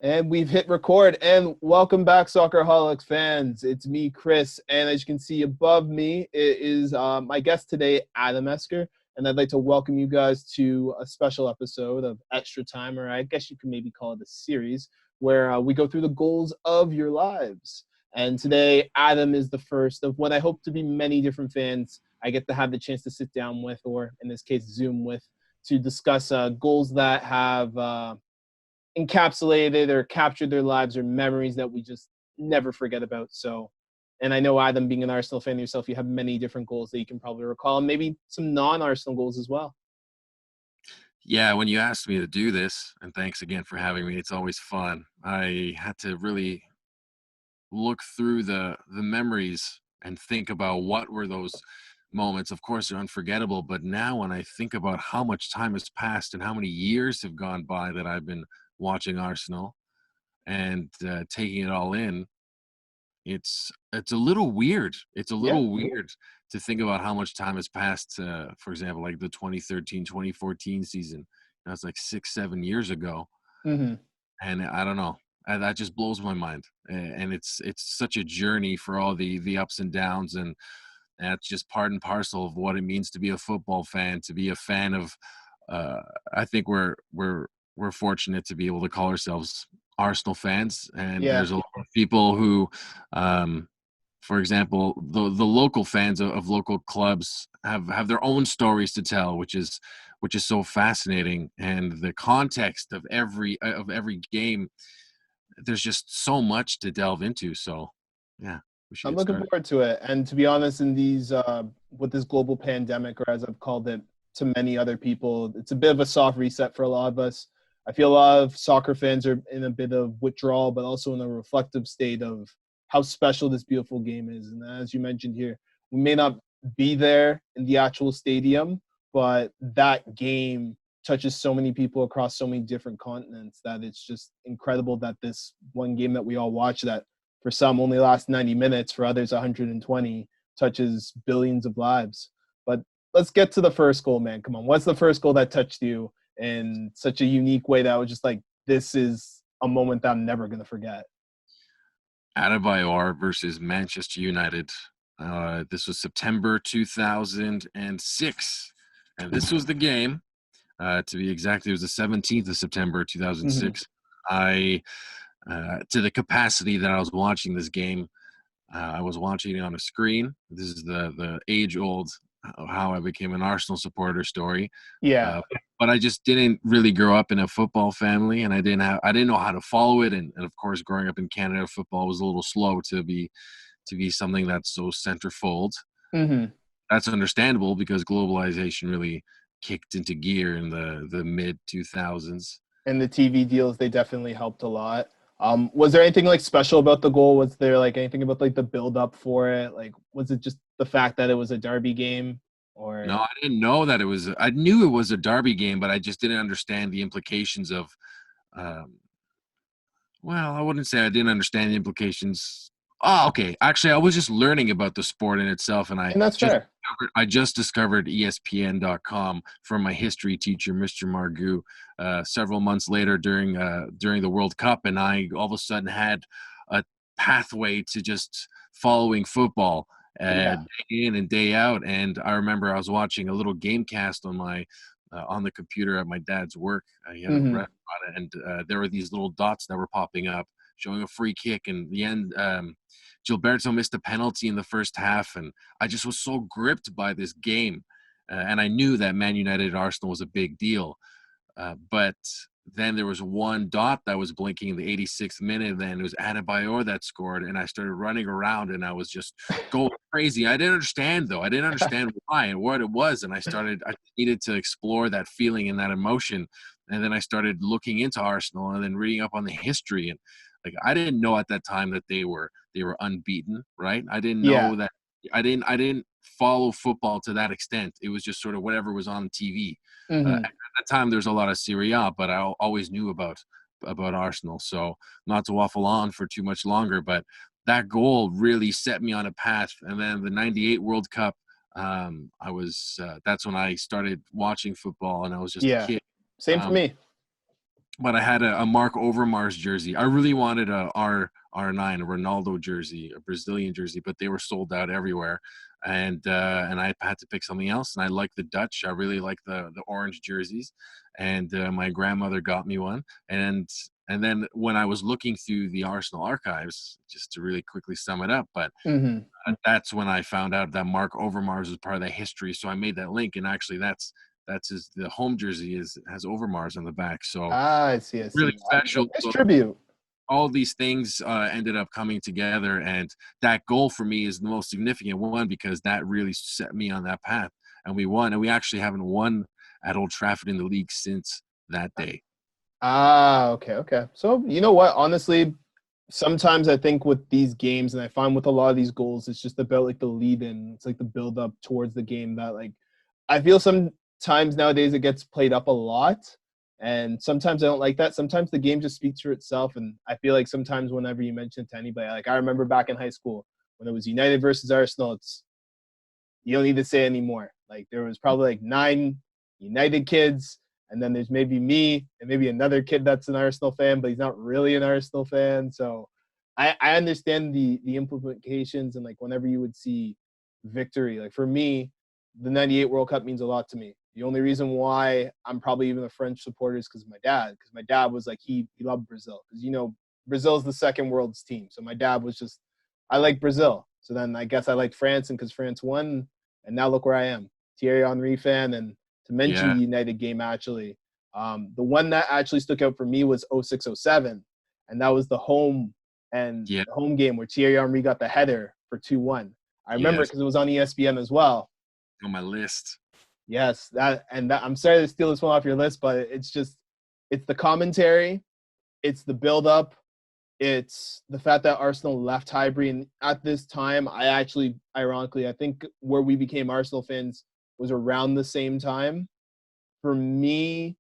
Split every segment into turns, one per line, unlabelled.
And we've hit record. And welcome back, Soccerholics fans. It's me, Chris. And as you can see above me, it is my guest today, Adam Esker. And I'd like to welcome you guys to a special episode of Extra Time, or I guess you can maybe call it a series, where we go through the goals of your lives. And today, Adam is the first of what I hope to be many different fans I get to have the chance to sit down with, or in this case, Zoom with, to discuss goals that have encapsulated or captured their lives or memories that we just never forget about. So, and I know Adam, being an Arsenal fan yourself, you have many different goals that you can probably recall, and maybe some non-Arsenal goals as well.
Yeah, when you asked me to do this, and thanks again for having me, it's always fun. I had to really look through the memories and think about what were those moments. Of course, they're unforgettable, but now when I think about how much time has passed and how many years have gone by that I've been watching Arsenal and taking it all in, it's a little weird. It's a
Yeah.
little weird to think about how much time has passed. For example, like the 2013-2014 season. That's like 6-7 years ago,
Mm-hmm.
and I don't know. That just blows my mind. And it's such a journey for all the ups and downs, and that's just part and parcel of what it means to be a football fan. To be a fan of, uh, I think we're fortunate to be able to call ourselves Arsenal fans, and
Yeah.
there's a lot of people who, um, for example, the local fans of local clubs have their own stories to tell, which is so fascinating, and the context of every game. There's just so much to delve into. So, yeah, we should
I'm
get
looking
started.
forward to it. And to be honest, in these with this global pandemic, or as I've called it to many other people, it's a bit of a soft reset for a lot of us. I feel a lot of soccer fans are in a bit of withdrawal, but also in a reflective state of how special this beautiful game is. And as you mentioned here, we may not be there in the actual stadium, but that game touches so many people across so many different continents that it's just incredible that this one game that we all watch, that for some only lasts 90 minutes, for others 120, touches billions of lives. But let's get to the first goal, man. Come on. What's the first goal that touched you in such a unique way that was just like, this is a moment that I'm never going to forget?
Adebayor versus Manchester United. This was September 2006, and this was the game. To be exact, it was the 17th of September
Mm-hmm.
2006. I, to the capacity that I was watching this game, I was watching it on a screen. This is the age old how I became an Arsenal supporter story.
Yeah.
Uh, but I just didn't really grow up in a football family, and I didn't know how to follow it. And of course, growing up in Canada, football was a little slow to be something that's so centerfold.
Mm-hmm.
That's understandable because globalization really kicked into gear in the mid 2000s.
And the TV deals, they definitely helped a lot. Was there anything like special about the goal? Was there like anything about like the build up for it? Like, was it just the fact that it was a derby game,
No,
or?
I didn't know that it was. I knew it was a derby game, but I just didn't understand the implications of. Um, well, I wouldn't say I didn't understand the implications. Oh, okay. Actually, I was just learning about the sport in itself, and
And that's fair.
I just discovered ESPN.com from my history teacher, Mr. Margou, several months later during the World Cup, and I all of a sudden had a pathway to just following football
Yeah.
day in and day out. And I remember I was watching a little game cast on the computer at my dad's work. He had a
Mm-hmm.
restaurant, and there were these little dots that were popping up, showing a free kick. And the end, Gilberto missed a penalty in the first half, and I just was so gripped by this game. And I knew that Man United and Arsenal was a big deal. But then there was one dot that was blinking in the 86th minute, and then it was Adebayor that scored, and I started running around, and I was just going crazy. I didn't understand, though. I didn't understand why and what it was, and I needed to explore that feeling and that emotion. And then I started looking into Arsenal and then reading up on the history. And like, I didn't know at that time that they were unbeaten, right? I didn't
Yeah.
know that. I didn't follow football to that extent. It was just sort of whatever was on TV.
Mm-hmm.
At that time, there's a lot of Serie A, but I always knew about Arsenal. So not to waffle on for too much longer, but that goal really set me on a path. And then the '98 World Cup, I was that's when I started watching football, and I was just a
Yeah.
kid.
Same for
Um,
me.
but I had a Mark Overmars jersey. I really wanted a R9, a Ronaldo jersey, a Brazilian jersey, but they were sold out everywhere. And I had to pick something else. And I like the Dutch. I really like the orange jerseys. And my grandmother got me one. And then when I was looking through the Arsenal archives, just to really quickly sum it up, but
Mm-hmm.
that's when I found out that Mark Overmars was part of that history. So I made that link, and actually, that's his the home jersey has Overmars on the back. So
Ah, I see. I
really
see.
special.
Nice
So
tribute.
all these things ended up coming together, and that goal for me is the most significant one because that really set me on that path. And we won, and we actually haven't won at Old Trafford in the league since that day.
Ah, okay, okay. So you know what? Honestly, sometimes I think with these games, and I find with a lot of these goals, it's just about like the lead in. It's like the build up towards the game that like I feel sometimes nowadays it gets played up a lot. And sometimes I don't like that. Sometimes the game just speaks for itself. And I feel like sometimes whenever you mention it to anybody, like I remember back in high school when it was United versus Arsenal, it's you don't need to say anymore. Like there was probably like 9 United kids, and then there's maybe me and maybe another kid that's an Arsenal fan, but he's not really an Arsenal fan. So I understand the implications and like whenever you would see victory, like for me, the '98 World Cup means a lot to me. The only reason why I'm probably even a French supporter is because of my dad. Because my dad was like he loved Brazil. Because you know Brazil's the second world's team. So my dad was just I like Brazil. So then I guess I liked France, and because France won, and now look where I am, Thierry Henry fan. And to mention
Yeah,
the United game, actually, the one that actually stuck out for me was 06-07, and that was the
yeah,
home game where Thierry Henry got the header for 2-1. I remember it
yes,
because it was on ESPN as well.
on my list.
Yes, that I'm sorry to steal this one off your list, but it's the commentary, it's the build up, it's the fact that Arsenal left Highbury, and at this time, I actually, ironically, I think where we became Arsenal fans was around the same time. For me,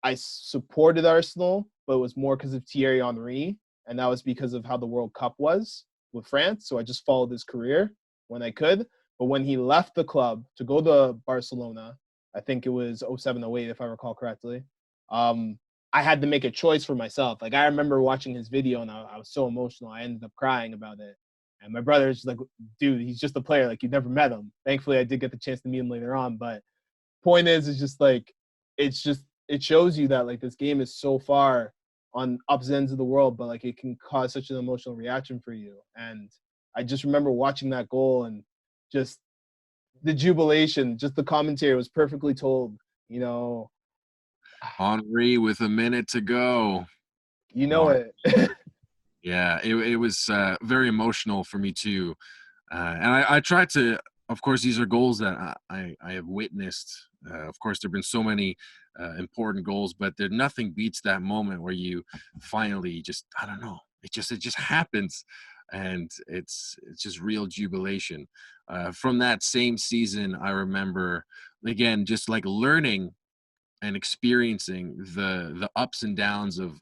I supported Arsenal, but it was more because of Thierry Henry, and that was because of how the World Cup was with France. So I just followed his career when I could. But when he left the club to go to Barcelona, I think it was 07-08, if I recall correctly. Um, I had to make a choice for myself. Like I remember watching his video, and I was so emotional. I ended up crying about it. And my brother is like, "Dude, he's just a player. Like you never met him." Thankfully, I did get the chance to meet him later on. But point is just like it shows you that like this game is so far on ups ends of the world, but like it can cause such an emotional reaction for you. And I just remember watching that goal and just the jubilation, just the commentary was perfectly told. You know,
Henri with a minute to go.
you know
Mark.
it.
Yeah, it was very emotional for me too. And I tried to, of course, these are goals that I have witnessed. Of course, there have been so many important goals, but there nothing beats that moment where you finally just, I don't know, it just happens, and it's just real jubilation. From that same season, I remember again just like learning and experiencing the ups and downs of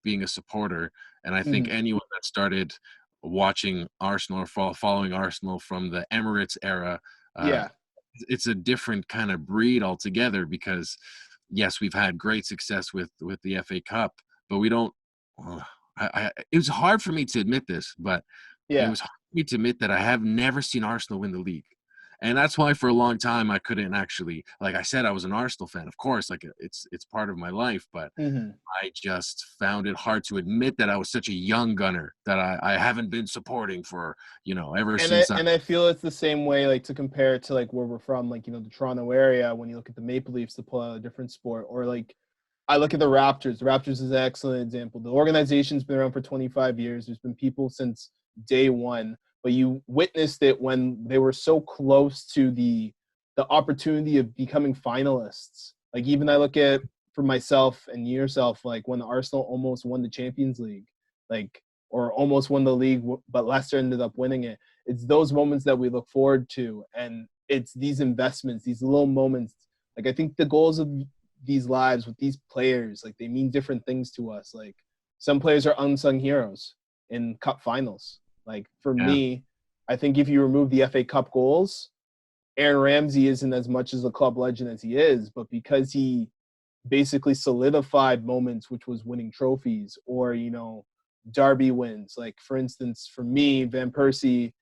being a supporter. And I think
Mhm.
anyone that started watching Arsenal or following Arsenal from the Emirates era, uh,
Yeah.
it's a different kind of breed altogether. Because yes, we've had great success with the FA Cup, but we don't. Uh, it was hard for me to admit this, but it
Yeah.
was hard for me to admit that I have never seen Arsenal win the league. And that's why for a long time I couldn't actually, like I said, I was an Arsenal fan, of course, like it's part of my life, but
Hmm.
I just found it hard to admit that I was such a young gunner that I haven't been supporting for, ever
And I
since I.
and I feel it's the same way, like to compare it to like where we're from, like the Toronto area. When you look at the Maple Leafs to pull out a different sport, or like I look at the Raptors. The Raptors is an excellent example. The organization's been around for 25 years. There's been people since day one, but you witnessed it when they were so close to the opportunity of becoming finalists. Like even I look at for myself and yourself, like when Arsenal almost won the Champions League, like or almost won the league, but Leicester ended up winning it. It's those moments that we look forward to, and it's these investments, these little moments. Like I think the goals of these lives with these players, like they mean different things to us. Like some players are unsung heroes in cup finals. Like for
Yeah,
me, I think if you remove the FA Cup goals, Aaron Ramsey isn't as much as a club legend as he is, but because he basically solidified moments, which was winning trophies or, Derby wins. Like, for instance, for me, Van Persie,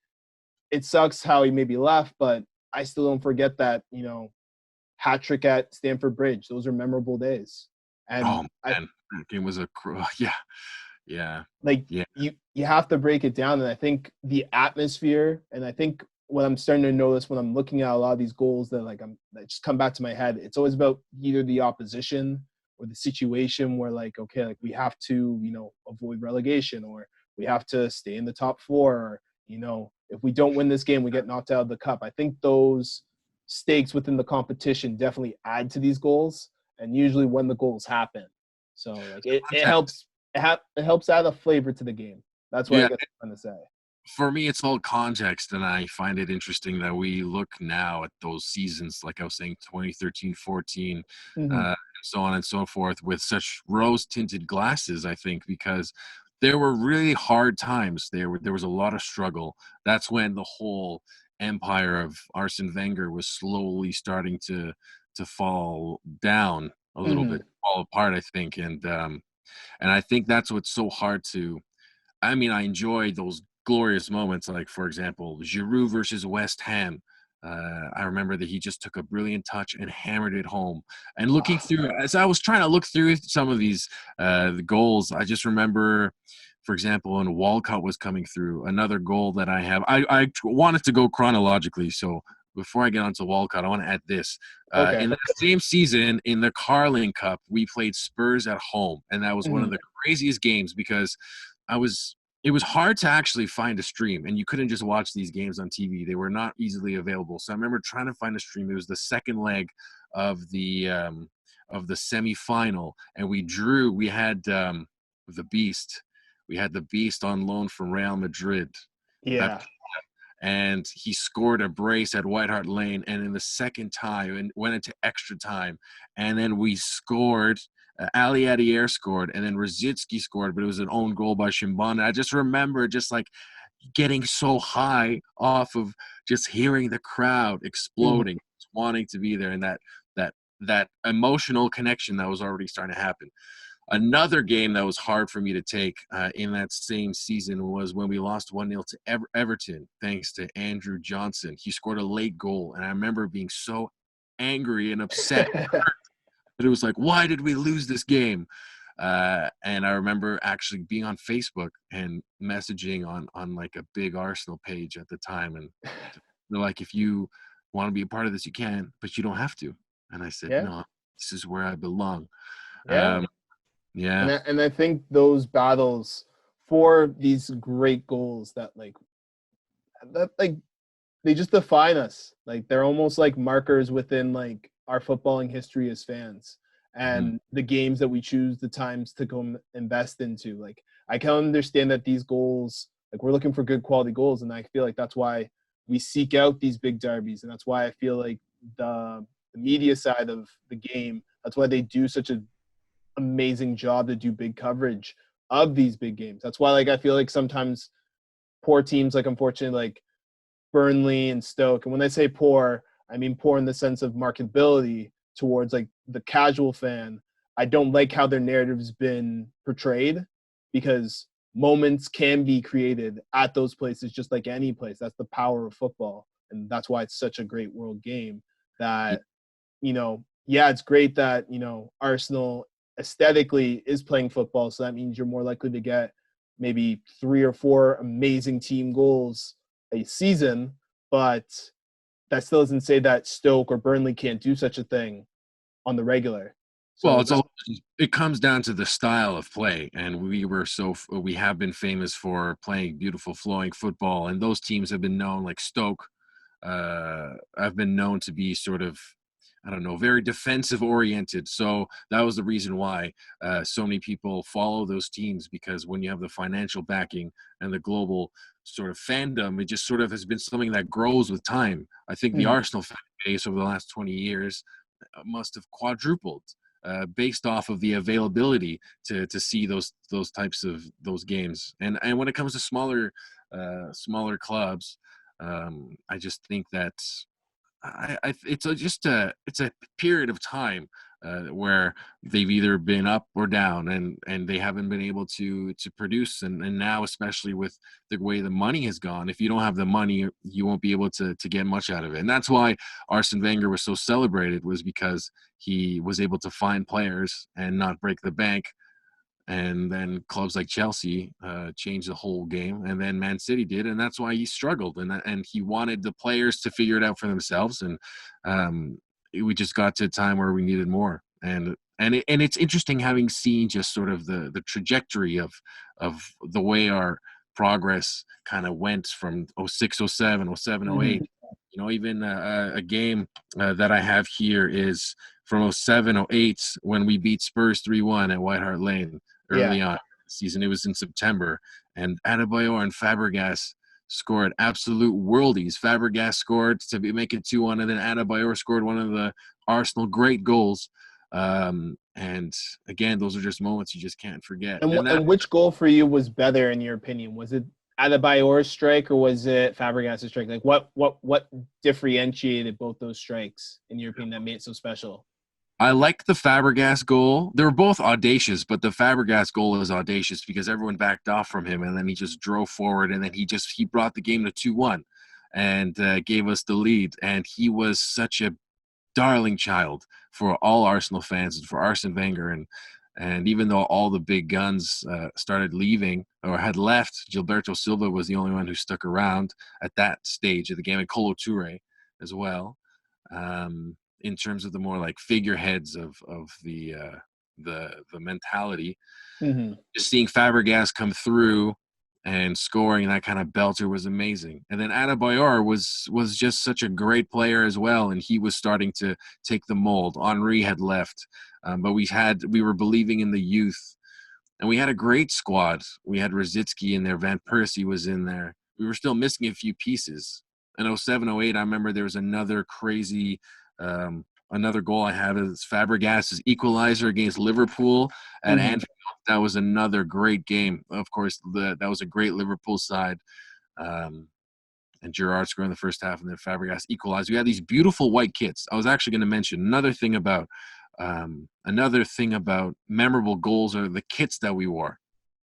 it sucks how he maybe left, but I still don't forget that, hat trick at Stamford Bridge. Those are memorable days. And
Oh man, that game was yeah, yeah,
like
yeah.
you have to break it down. And I think the atmosphere, and I think what I'm starting to notice when I'm looking at a lot of these goals that that just come back to my head, it's always about either the opposition or the situation where like, okay, like we have to, avoid relegation, or we have to stay in the top four, or, if we don't win this game, we get knocked out of the cup. I think those stakes within the competition definitely add to these goals, and usually when the goals happen. So like it
Context.
helps it helps add a flavor to the game. That's what I
Yeah,
guess I'm trying to say.
for me, it's all context, and I find it interesting that we look now at those seasons, like I was saying, 2013, 14,
Mm-hmm.
and so on and so forth, with such rose-tinted glasses. I think because there were really hard times. There was a lot of struggle. That's when the whole empire of Arsene Wenger was slowly starting to fall down a little
Mm-hmm.
bit, fall apart. I think, and I think that's what's so hard to. I mean, I enjoy those glorious moments, like, for example, Giroud versus West Ham. I remember that he just took a brilliant touch and hammered it home. And looking through, as I was trying to look through some of these the goals, I just remember, for example, when Walcott was coming through, another goal that I have. I wanted to go chronologically, so before I get onto Walcott, I want to add this.
Okay.
In the same season, in the Carling Cup, we played Spurs at home, and that was one
Mm-hmm.
of the craziest games because I was it was hard to actually find a stream, and you couldn't just watch these games on TV. They were not easily available. So I remember trying to find a stream. It was the second leg of the semifinal, and we drew. We had the Beast. We had the Beast on loan from Real Madrid. Pep,
Yeah.
and he scored a brace at White Hart Lane, and in the second time, and went into extra time, and then we scored. Ali Adebayor scored, and then Rosicki scored, but it was an own goal by Shimbana. I just remember just like getting so high off of just hearing the crowd
Mm-hmm.
exploding, wanting to be there, and that emotional connection that was already starting to happen. Another game that was hard for me to take in that same season was when we lost 1-0 to Everton, thanks to Andrew Johnson. He scored a late goal, and I remember being so angry and upset. But it was like, why did we lose this game? And I remember actually being on Facebook and messaging on like a big Arsenal page at the time, and they're like, if you want to be a part of this, you can, but you don't have to. And I said,
Yeah.
no, this is where I belong.
Yeah.
Um, yeah.
And I think those battles for these great goals that they just define us. Like they're almost like markers within like our footballing history as fans,
Mhm.
and the games that we choose, the times to go invest into. Like I can understand that these goals, like we're looking for good quality goals, and I feel like that's why we seek out these big derbies, and that's why I feel like the media side of the game, that's why they do such an amazing job to do big coverage of these big games. That's why like I feel like sometimes poor teams, like unfortunately like Burnley and Stoke. And when I say poor, I mean poor in the sense of marketability towards like the casual fan. I don't like how their narrative's been portrayed, because moments can be created at those places just like any place. That's the power of football. And that's why it's such a great world game that, yeah, it's great that, Arsenal aesthetically is playing football. So that means you're more likely to get maybe 3 or 4 amazing team goals a season, but that still doesn't say that Stoke or Burnley can't do such a thing on the regular.
Well,
So that,
it comes down to the style of play, and we have been famous for playing beautiful flowing football, and those teams have been known, like Stoke, have been known to be sort of, I don't know, very defensive oriented. So that was the reason why so many people follow those teams, because when you have the financial backing and the global sort of fandom, it just sort of has been something that grows with time. I think the
Mhm.
Arsenal fan base over the last 20 years must have quadrupled based off of the availability to see those types of those games. And when it comes to smaller clubs, I just think that it's just it's a period of time where they've either been up or down, and they haven't been able to produce. And now, especially with the way the money has gone, if you don't have the money, you won't be able to get much out of it. And that's why Arsene Wenger was so celebrated, was because he was able to find players and not break the bank. And then clubs like Chelsea changed the whole game, and then Man City did, and that's why he struggled. And he wanted the players to figure it out for themselves, and we just got to a time where we needed more. And it's interesting having seen just sort of the trajectory of the way our progress kind of went from 06, 07, 07, 08. You know, even a game that I have here is from 07, 08, when we beat Spurs 3-1 at White Hart Lane early on in the season. It was in September, and Adebayor and Fabregas scored absolute worldies. Fabregas scored to make it 2-1, and then Adebayor scored one of the Arsenal great goals. And again, those are just moments you just can't forget.
And which goal for you was better in your opinion? Was it Adebayor's strike, or was it Fabregas' strike? Like what differentiated both those strikes in your opinion that made it so special?
I like the Fabregas goal. They were both audacious, but the Fabregas goal is audacious because everyone backed off from him, and then he just drove forward, and then he brought the game to 2-1 and gave us the lead. And he was such a darling child for all Arsenal fans and for Arsene Wenger. And even though all the big guns started leaving or had left, Gilberto Silva was the only one who stuck around at that stage of the game, and Kolo Touré as well. In terms of the more like figureheads of the mentality, just seeing Fabregas come through and scoring that kind of belter was amazing. And then Adebayor was just such a great player as well, and he was starting to take the mold. Henry had left, but we were believing in the youth, and we had a great squad. We had Rosicky in there, Van Persie was in there. We were still missing a few pieces. In 07, 08, I remember there was another crazy. Another goal I have is Fabregas' equalizer against Liverpool at Anfield. That was another great game. Of course, that was a great Liverpool side. And Gerrard scoring the first half, and then Fabregas equalized. We had these beautiful white kits. I was actually going to mention another thing about memorable goals are the kits that we wore.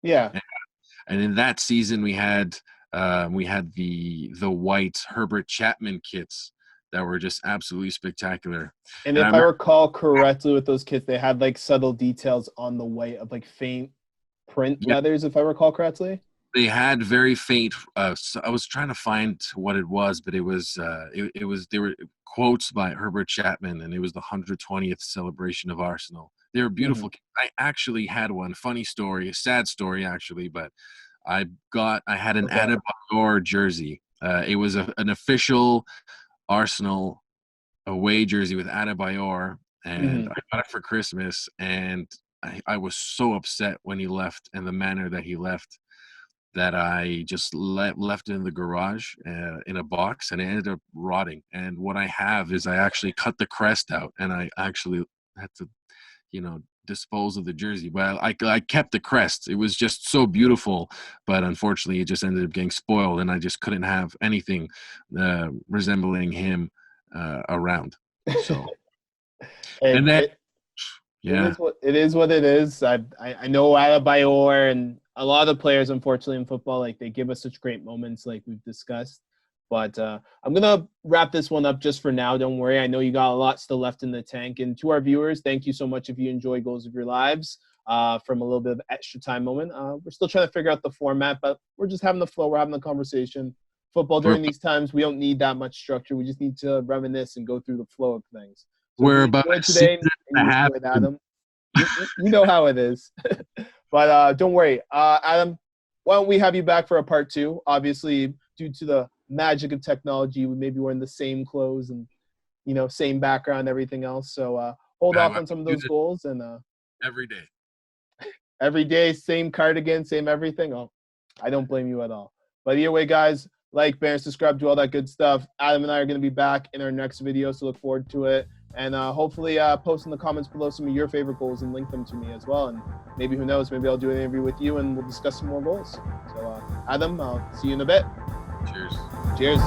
Yeah.
And in that season, we had the white Herbert Chapman kits that were just absolutely spectacular.
And if I recall correctly, with those kits, they had like subtle details on the white of like faint print leathers, if I recall correctly.
They had very faint. I was trying to find what it was, but it was they were quotes by Herbert Chapman, and it was the 120th celebration of Arsenal. They were beautiful. I actually had one. Funny story, a sad story actually, but I had an Adebayor jersey. It was an official Arsenal away jersey with Adebayor, and I got it for Christmas, and I was so upset when he left and the manner that he left that I just left it in the garage in a box, and it ended up rotting. And what I have is I actually cut the crest out, and I actually had to, dispose of the jersey. But I kept the crest. It was just so beautiful, but unfortunately it just ended up getting spoiled, and I just couldn't have anything resembling him around. So and then
it is what it is. I know Adebayor and a lot of the players, unfortunately, in football, like they give us such great moments like we've discussed. But I'm going to wrap this one up just for now. Don't worry. I know you got a lot still left in the tank. And to our viewers, thank you so much if you enjoy Goals of Your Lives from a little bit of extra time moment. We're still trying to figure out the format, but we're just having the flow. We're having the conversation. Football during these times, we don't need that much structure. We just need to reminisce and go through the flow of things. So
we're about
today, Adam. You know how it is. But don't worry. Adam, why don't we have you back for a part 2? Obviously, due to the magic of technology, we may be wearing the same clothes and same background, everything else. So hold off on some of those goals, and every day same cardigan, same everything. Oh, I don't blame you at all. But either way, guys, like, bear, subscribe, do all that good stuff. Adam and I are going to be back in our next video, so look forward to it. And hopefully post in the comments below some of your favorite goals and link them to me as well. And maybe, who knows, maybe I'll do an interview with you and we'll discuss some more goals. So Adam, I'll see you in a bit.
Cheers.
Cheers.